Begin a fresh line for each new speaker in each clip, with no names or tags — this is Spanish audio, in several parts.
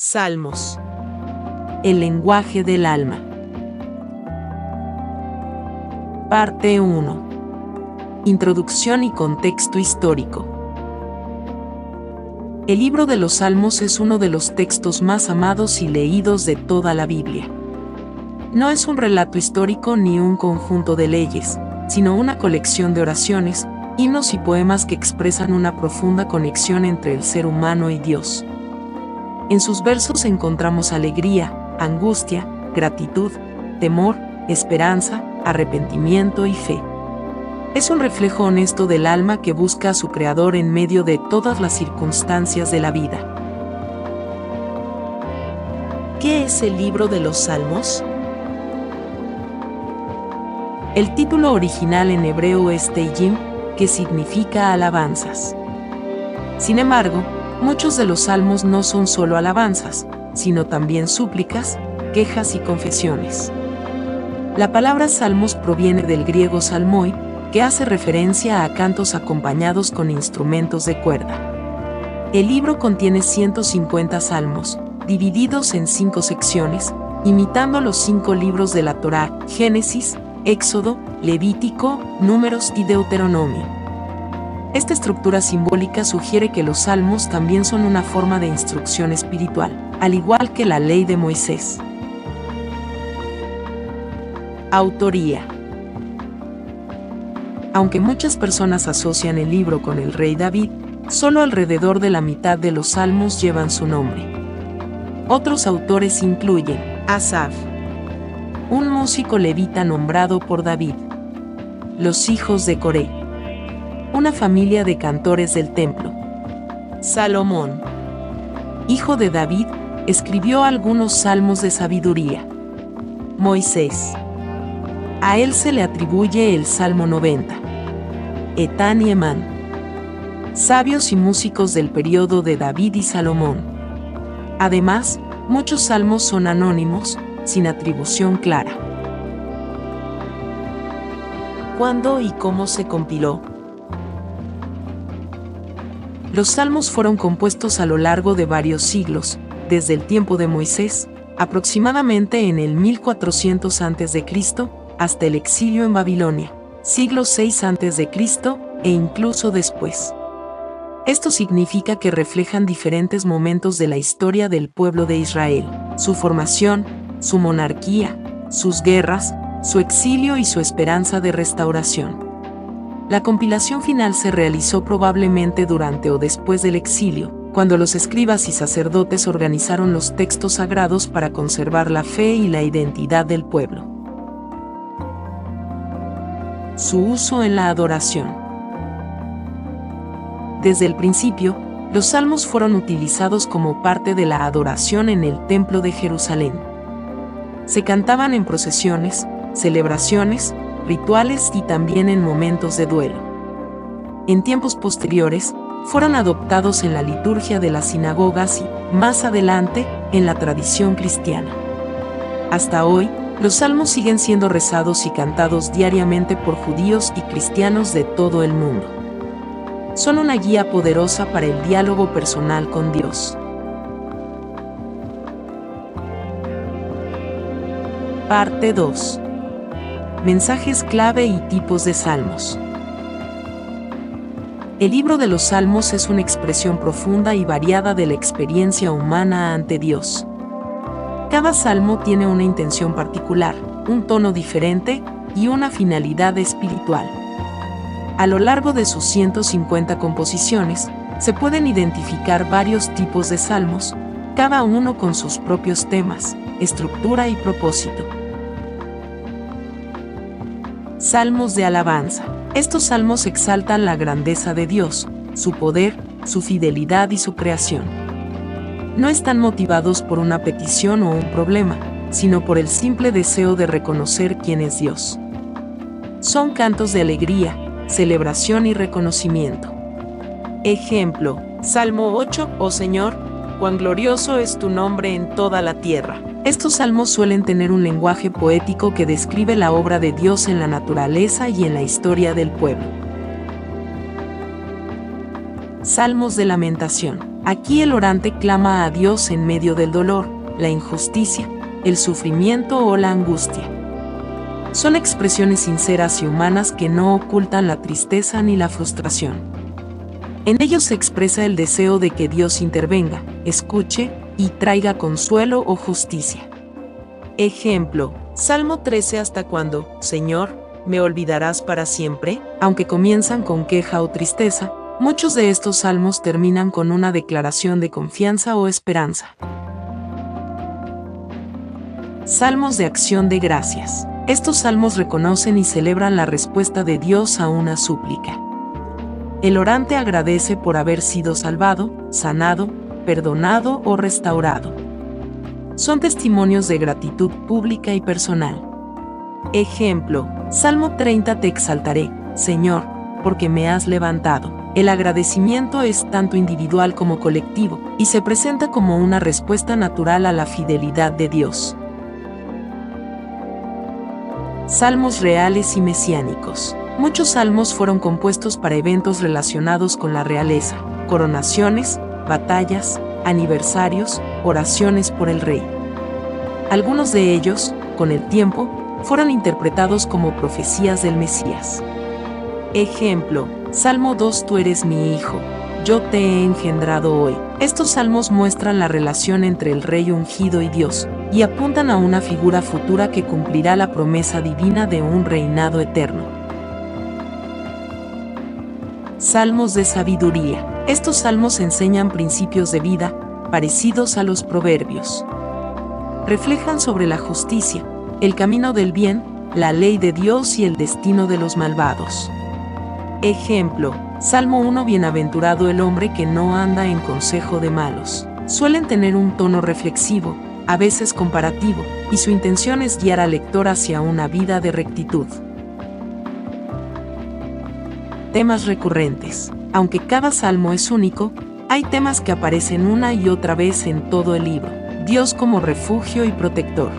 Salmos. El lenguaje del alma. Parte 1. Introducción y contexto histórico. El libro de los Salmos es uno de los textos más amados y leídos de toda la Biblia. No es un relato histórico ni un conjunto de leyes, sino una colección de oraciones, himnos y poemas que expresan una profunda conexión entre el ser humano y Dios. En sus versos encontramos alegría, angustia, gratitud, temor, esperanza, arrepentimiento y fe. Es un reflejo honesto del alma que busca a su Creador en medio de todas las circunstancias de la vida. ¿Qué es el libro de los Salmos? El título original en hebreo es Tehillim, que significa alabanzas. Sin embargo, muchos de los salmos no son solo alabanzas, sino también súplicas, quejas y confesiones. La palabra salmos proviene del griego salmoi, que hace referencia a cantos acompañados con instrumentos de cuerda. El libro contiene 150 salmos, divididos en 5 secciones, imitando los 5 libros de la Torá: Génesis, Éxodo, Levítico, Números y Deuteronomio. Esta estructura simbólica sugiere que los salmos también son una forma de instrucción espiritual, al igual que la ley de Moisés. Autoría. Aunque muchas personas asocian el libro con el rey David, solo alrededor de la mitad de los salmos llevan su nombre. Otros autores incluyen Asaf, un músico levita nombrado por David; los hijos de Coré, una familia de cantores del templo; Salomón, hijo de David, escribió algunos salmos de sabiduría; Moisés, a él se le atribuye el Salmo 90; Etán y Emán, sabios y músicos del periodo de David y Salomón. Además, muchos salmos son anónimos, sin atribución clara. ¿Cuándo y cómo se compiló? Los salmos fueron compuestos a lo largo de varios siglos, desde el tiempo de Moisés, aproximadamente en el 1400 a.C., hasta el exilio en Babilonia, siglo VI a.C., e incluso después. Esto significa que reflejan diferentes momentos de la historia del pueblo de Israel: su formación, su monarquía, sus guerras, su exilio y su esperanza de restauración. La compilación final se realizó probablemente durante o después del exilio, cuando los escribas y sacerdotes organizaron los textos sagrados para conservar la fe y la identidad del pueblo. Su uso en la adoración. Desde el principio, los salmos fueron utilizados como parte de la adoración en el Templo de Jerusalén. Se cantaban en procesiones, celebraciones, rituales y también en momentos de duelo. En tiempos posteriores, fueron adoptados en la liturgia de las sinagogas y, más adelante, en la tradición cristiana. Hasta hoy, los salmos siguen siendo rezados y cantados diariamente por judíos y cristianos de todo el mundo. Son una guía poderosa para el diálogo personal con Dios. Parte 2. Mensajes clave y tipos de salmos. El libro de los Salmos es una expresión profunda y variada de la experiencia humana ante Dios. Cada salmo tiene una intención particular, un tono diferente y una finalidad espiritual. A lo largo de sus 150 composiciones, se pueden identificar varios tipos de salmos, cada uno con sus propios temas, estructura y propósito. Salmos de alabanza. Estos salmos exaltan la grandeza de Dios, su poder, su fidelidad y su creación. No están motivados por una petición o un problema, sino por el simple deseo de reconocer quién es Dios. Son cantos de alegría, celebración y reconocimiento. Ejemplo: Salmo 8, oh Señor, cuán glorioso es tu nombre en toda la tierra. Estos salmos suelen tener un lenguaje poético que describe la obra de Dios en la naturaleza y en la historia del pueblo. Salmos de lamentación. Aquí el orante clama a Dios en medio del dolor, la injusticia, el sufrimiento o la angustia. Son expresiones sinceras y humanas que no ocultan la tristeza ni la frustración. En ellos se expresa el deseo de que Dios intervenga, escuche y traiga consuelo o justicia. Ejemplo, Salmo 13. ¿Hasta cuándo, Señor, me olvidarás para siempre? Aunque comienzan con queja o tristeza, muchos de estos salmos terminan con una declaración de confianza o esperanza. Salmos de acción de gracias. Estos salmos reconocen y celebran la respuesta de Dios a una súplica. El orante agradece por haber sido salvado, sanado, perdonado o restaurado. Son testimonios de gratitud pública y personal. Ejemplo, Salmo 30. Te exaltaré, Señor, porque me has levantado. El agradecimiento es tanto individual como colectivo, y se presenta como una respuesta natural a la fidelidad de Dios. Salmos reales y mesiánicos. Muchos salmos fueron compuestos para eventos relacionados con la realeza, coronaciones, batallas, aniversarios, oraciones por el rey. Algunos de ellos, con el tiempo, fueron interpretados como profecías del Mesías. Ejemplo, Salmo 2. Tú eres mi hijo, yo te he engendrado hoy. Estos salmos muestran la relación entre el rey ungido y Dios, y apuntan a una figura futura que cumplirá la promesa divina de un reinado eterno. Salmos de sabiduría. Estos salmos enseñan principios de vida, parecidos a los proverbios. Reflejan sobre la justicia, el camino del bien, la ley de Dios y el destino de los malvados. Ejemplo, Salmo 1. Bienaventurado el hombre que no anda en consejo de malos. Suelen tener un tono reflexivo, a veces comparativo, y su intención es guiar al lector hacia una vida de rectitud. Temas recurrentes. Aunque cada salmo es único, hay temas que aparecen una y otra vez en todo el libro. Dios como refugio y protector.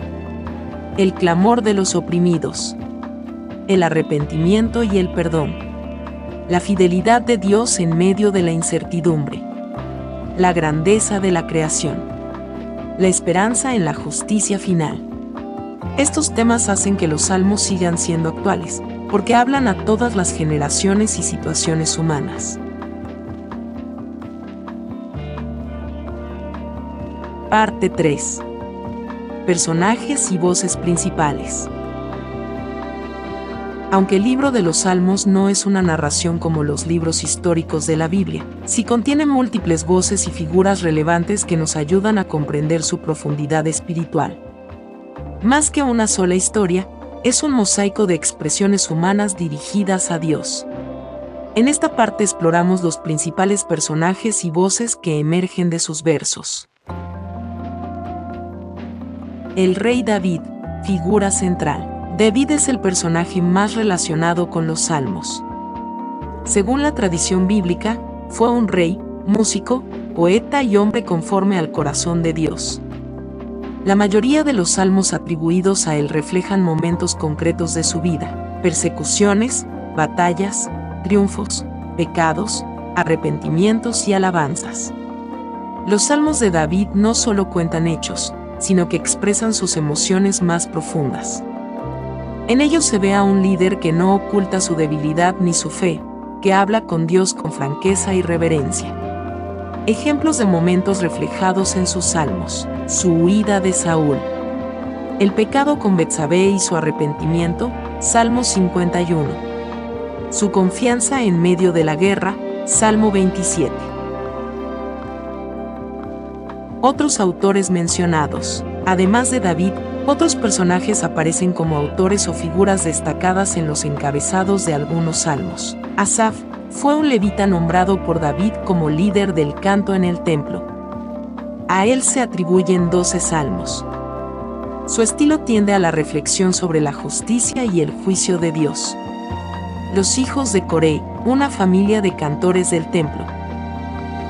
El clamor de los oprimidos. El arrepentimiento y el perdón. La fidelidad de Dios en medio de la incertidumbre. La grandeza de la creación. La esperanza en la justicia final. Estos temas hacen que los salmos sigan siendo actuales, porque hablan a todas las generaciones y situaciones humanas. Parte 3. Personajes y voces principales. Aunque el libro de los Salmos no es una narración como los libros históricos de la Biblia, sí contiene múltiples voces y figuras relevantes que nos ayudan a comprender su profundidad espiritual. Más que una sola historia, es un mosaico de expresiones humanas dirigidas a Dios. En esta parte exploramos los principales personajes y voces que emergen de sus versos. El rey David, figura central. David es el personaje más relacionado con los salmos. Según la tradición bíblica, fue un rey, músico, poeta y hombre conforme al corazón de Dios. La mayoría de los salmos atribuidos a él reflejan momentos concretos de su vida, persecuciones, batallas, triunfos, pecados, arrepentimientos y alabanzas. Los salmos de David no solo cuentan hechos, sino que expresan sus emociones más profundas. En ellos se ve a un líder que no oculta su debilidad ni su fe, que habla con Dios con franqueza y reverencia. Ejemplos de momentos reflejados en sus salmos: su huida de Saúl, el pecado con Betsabé y su arrepentimiento, Salmo 51, su confianza en medio de la guerra, Salmo 27. Otros autores mencionados. Además de David, otros personajes aparecen como autores o figuras destacadas en los encabezados de algunos salmos. Asaf fue un levita nombrado por David como líder del canto en el templo. A él se atribuyen 12 salmos. Su estilo tiende a la reflexión sobre la justicia y el juicio de Dios. Los hijos de Coré, una familia de cantores del templo.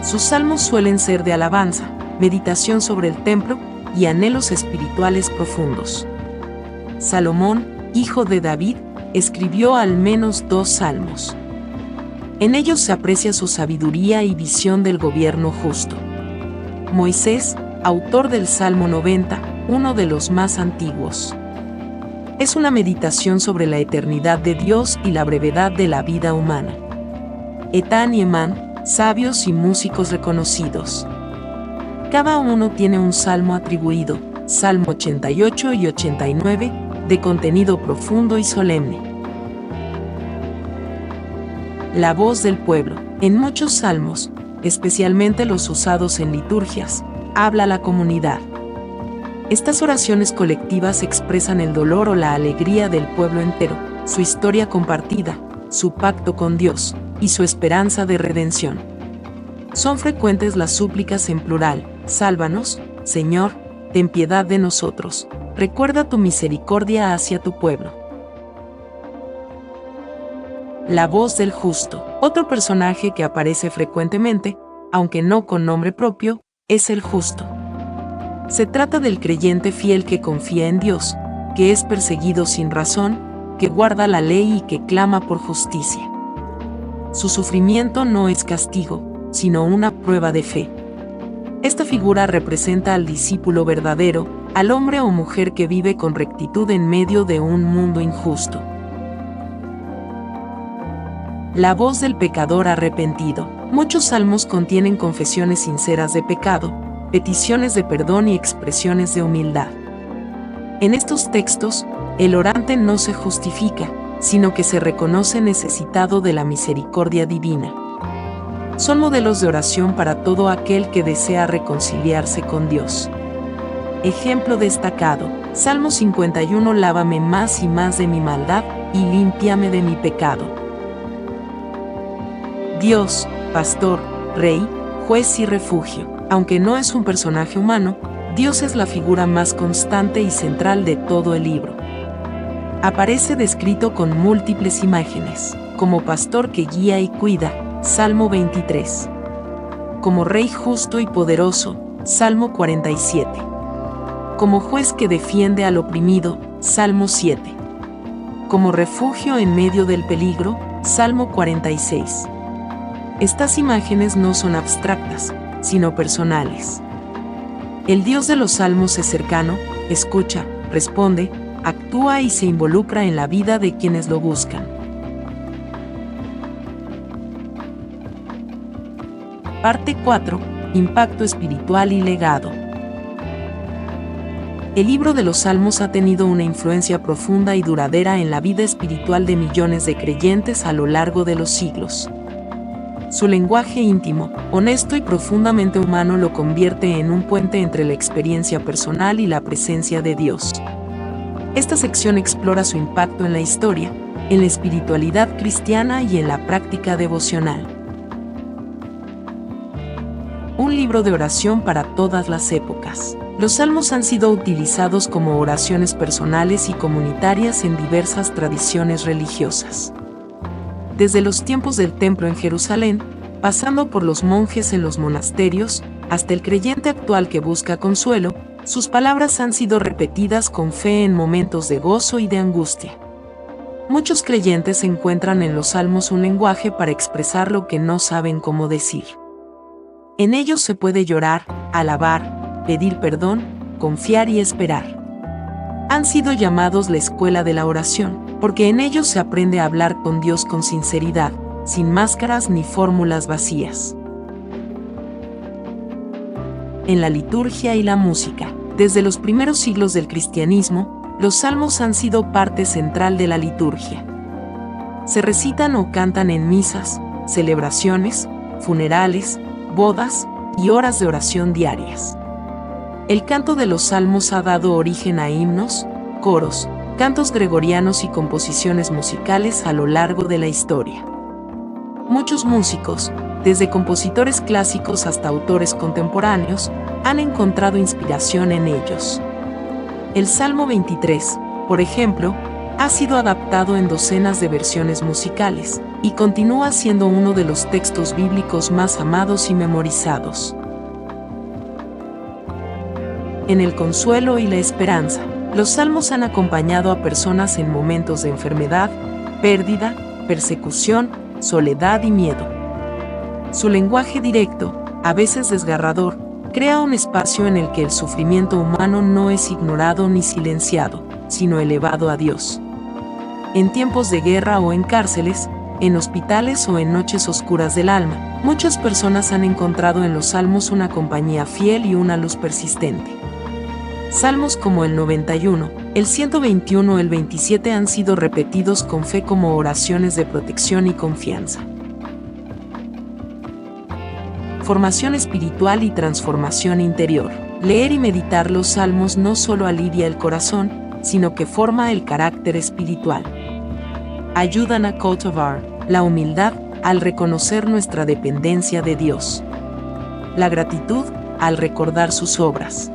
Sus salmos suelen ser de alabanza, meditación sobre el templo y anhelos espirituales profundos. Salomón, hijo de David, escribió al menos 2 salmos. En ellos se aprecia su sabiduría y visión del gobierno justo. Moisés, autor del Salmo 90, uno de los más antiguos. Es una meditación sobre la eternidad de Dios y la brevedad de la vida humana. Etán y Emán, sabios y músicos reconocidos. Cada uno tiene un salmo atribuido, Salmo 88 y 89, de contenido profundo y solemne. La voz del pueblo. En muchos salmos, especialmente los usados en liturgias, habla la comunidad. Estas oraciones colectivas expresan el dolor o la alegría del pueblo entero, su historia compartida, su pacto con Dios, y su esperanza de redención. Son frecuentes las súplicas en plural: sálvanos, Señor, ten piedad de nosotros, recuerda tu misericordia hacia tu pueblo. La voz del justo. Otro personaje que aparece frecuentemente, aunque no con nombre propio, es el justo. Se trata del creyente fiel que confía en Dios, que es perseguido sin razón, que guarda la ley y que clama por justicia. Su sufrimiento no es castigo, sino una prueba de fe. Esta figura representa al discípulo verdadero, al hombre o mujer que vive con rectitud en medio de un mundo injusto. La voz del pecador arrepentido. Muchos salmos contienen confesiones sinceras de pecado, peticiones de perdón y expresiones de humildad. En estos textos, el orante no se justifica, sino que se reconoce necesitado de la misericordia divina. Son modelos de oración para todo aquel que desea reconciliarse con Dios. Ejemplo destacado: Salmo 51: lávame más y más de mi maldad, y límpiame de mi pecado. Dios, pastor, rey, juez y refugio. Aunque no es un personaje humano, Dios es la figura más constante y central de todo el libro. Aparece descrito con múltiples imágenes, como pastor que guía y cuida, Salmo 23. Como rey justo y poderoso, Salmo 47. Como juez que defiende al oprimido, Salmo 7. Como refugio en medio del peligro, Salmo 46. Estas imágenes no son abstractas, sino personales. El Dios de los Salmos es cercano, escucha, responde, actúa y se involucra en la vida de quienes lo buscan. Parte 4. Impacto espiritual y legado. El libro de los Salmos ha tenido una influencia profunda y duradera en la vida espiritual de millones de creyentes a lo largo de los siglos. Su lenguaje íntimo, honesto y profundamente humano lo convierte en un puente entre la experiencia personal y la presencia de Dios. Esta sección explora su impacto en la historia, en la espiritualidad cristiana y en la práctica devocional. Un libro de oración para todas las épocas. Los salmos han sido utilizados como oraciones personales y comunitarias en diversas tradiciones religiosas. Desde los tiempos del templo en Jerusalén, pasando por los monjes en los monasterios, hasta el creyente actual que busca consuelo, sus palabras han sido repetidas con fe en momentos de gozo y de angustia. Muchos creyentes encuentran en los salmos un lenguaje para expresar lo que no saben cómo decir. En ellos se puede llorar, alabar, pedir perdón, confiar y esperar. Han sido llamados la escuela de la oración, porque en ellos se aprende a hablar con Dios con sinceridad, sin máscaras ni fórmulas vacías. En la liturgia y la música. Desde los primeros siglos del cristianismo, los salmos han sido parte central de la liturgia. Se recitan o cantan en misas, celebraciones, funerales, bodas y horas de oración diarias. El canto de los salmos ha dado origen a himnos, coros, cantos gregorianos y composiciones musicales a lo largo de la historia. Muchos músicos, desde compositores clásicos hasta autores contemporáneos, han encontrado inspiración en ellos. El Salmo 23, por ejemplo, ha sido adaptado en docenas de versiones musicales, y continúa siendo uno de los textos bíblicos más amados y memorizados. En el consuelo y la esperanza, los salmos han acompañado a personas en momentos de enfermedad, pérdida, persecución, soledad y miedo. Su lenguaje directo, a veces desgarrador, crea un espacio en el que el sufrimiento humano no es ignorado ni silenciado, sino elevado a Dios. En tiempos de guerra o en cárceles, en hospitales o en noches oscuras del alma, muchas personas han encontrado en los salmos una compañía fiel y una luz persistente. Salmos como el 91, el 121 o el 27 han sido repetidos con fe como oraciones de protección y confianza. Formación espiritual y transformación interior. Leer y meditar los salmos no solo alivia el corazón, sino que forma el carácter espiritual. Ayudan a cultivar la humildad al reconocer nuestra dependencia de Dios. La gratitud al recordar sus obras.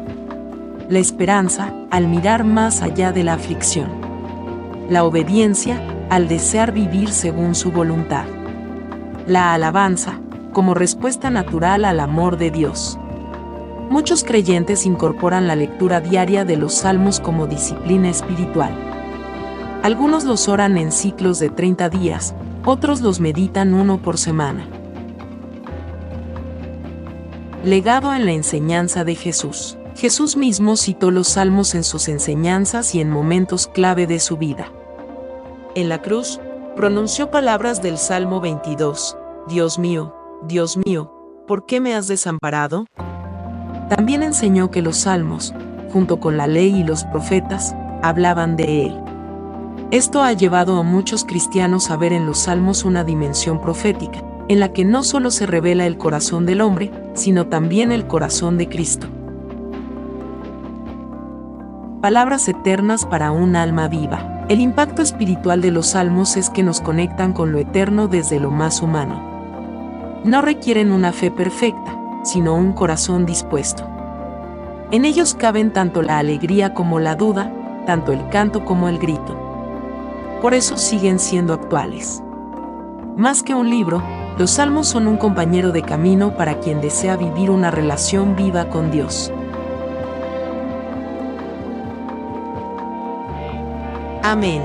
La esperanza al mirar más allá de la aflicción. La obediencia al desear vivir según su voluntad. La alabanza como respuesta natural al amor de Dios. Muchos creyentes incorporan la lectura diaria de los salmos como disciplina espiritual. Algunos los oran en ciclos de 30 días, otros los meditan uno por semana. Legado en la enseñanza de Jesús. Jesús mismo citó los salmos en sus enseñanzas y en momentos clave de su vida. En la cruz, pronunció palabras del Salmo 22, Dios mío, ¿por qué me has desamparado? También enseñó que los salmos, junto con la ley y los profetas, hablaban de él. Esto ha llevado a muchos cristianos a ver en los salmos una dimensión profética, en la que no solo se revela el corazón del hombre, sino también el corazón de Cristo. Palabras eternas para un alma viva. El impacto espiritual de los salmos es que nos conectan con lo eterno desde lo más humano. No requieren una fe perfecta, sino un corazón dispuesto. En ellos caben tanto la alegría como la duda, tanto el canto como el grito. Por eso siguen siendo actuales. Más que un libro, los salmos son un compañero de camino para quien desea vivir una relación viva con Dios. Amén.